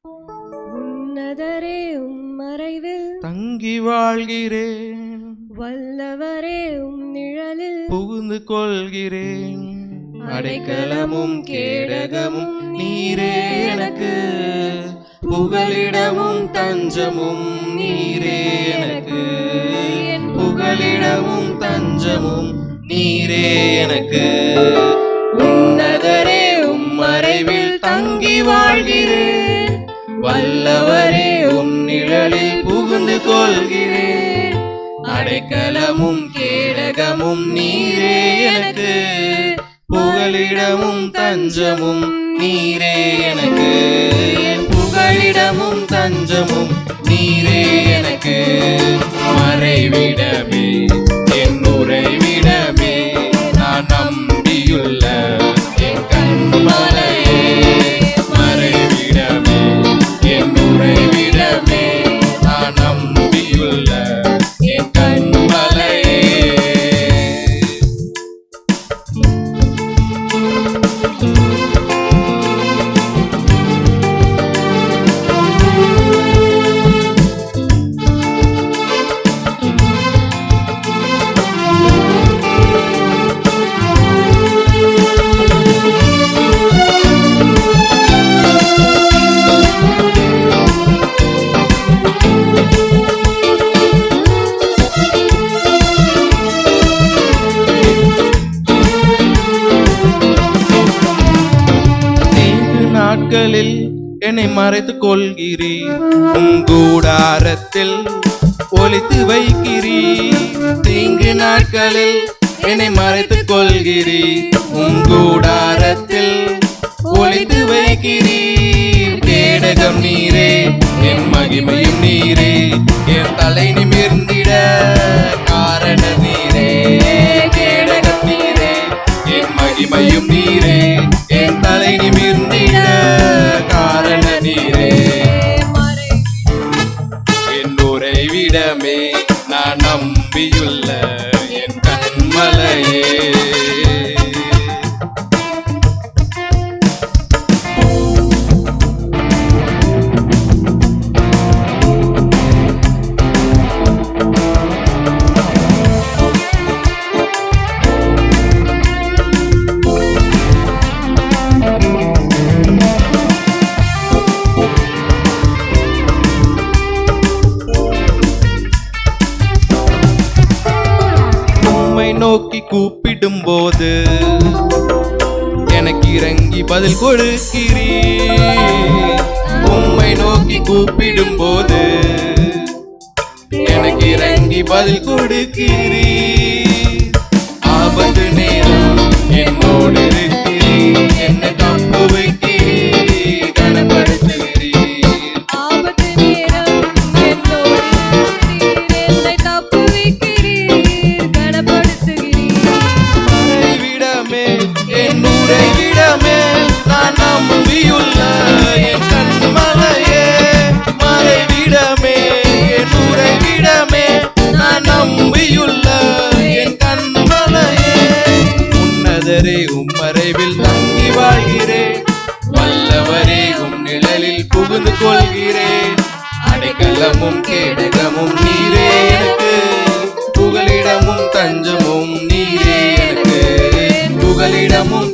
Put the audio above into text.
உன்னதரே உம்மறைவில் தங்கி வாழ்கிறேன், வல்லவரே உம் நிழலில் புகுந்து கொள்கிறேன். அடைக்கலமும் கேடகமும் நீரே எனக்கு, புகலிடமும் தஞ்சமும் நீரே எனக்கு, புகலிடமும் தஞ்சமும் நீரே எனக்கு. உன்னதரே உம்மறைவில் தங்கி வாழ்கிறேன், வல்லவரே உம் நிழலில் புகுந்து கொள்கிறேன். அடைக்கலமும் கேடகமும் நீரே எனக்கு, புகலிடமும் தஞ்சமும் நீரே எனக்கு, புகலிடமும் தஞ்சமும் நீரே எனக்கு. மறைவிடமே என் உறைவிடமே, நான் நம்பியுள்ள என் கண்மலையே. மறைவிடமே என் உறைவிடமே, நான் நம்பியுள்ள என் கண்மலையே. நாட்களில் என்னை மறைத்துக் கொள்கிறீர், உம் கூடாரத்தில் ஒளித்து வைக்கிறீர். தீங்கு நாட்களில் என்னை மறைத்துக் கொள்கிறீர், உம் கூடாரத்தில் ஒளித்து வைக்கிறீர். கேடகம் நீரே, என் மகிமையும் நீரே, என் தலை நிமிர்ந்திட காரண நீரே. கேடகம் நீரே, என் மகிமையும் நீரே, என் தலை நிமிர்ந்திட காரண நீரே. என் உறைவிடமே, நான் நம்பியுள்ள என் கண்மலையே. நோக்கி கூப்பிடும் போது எனக்கு இறங்கி பதில் கொடுக்கிறீர். உம்மை நோக்கி கூப்பிடும் போது எனக்கு இறங்கி பதில் கொடுக்கிறீர். ஆபத்து நேரம் என்னோடு இருக்கிறீர், என்னை தப்பு வைக்கிறீர், கனப்படுத்துகிறீர். ஆபத்து நேரம் என்னோடு இருக்கிறீர், என்னை தப்பு வைக்கிறீர், கனப்படுத்துகிறீர். மறைவிடமே என் உறைவிடமே, நான் நம்பியுள்ள என் கண்மலையே. மறைவிடமே என் உறைவிடமே, நான் நம்பியுள்ள என் கண்மலையே. உன்னதரே உம்மறைவில் தங்கி வாழ்கிறேன், வல்லவரே உம் நிழலில் புகுந்து கொள்கிறேன். அடைக்கலமும் கேடகமும் நீரே எனக்கு, புகலிடமும் தஞ்சமும் நீரே எனக்கு, புகலிடமும்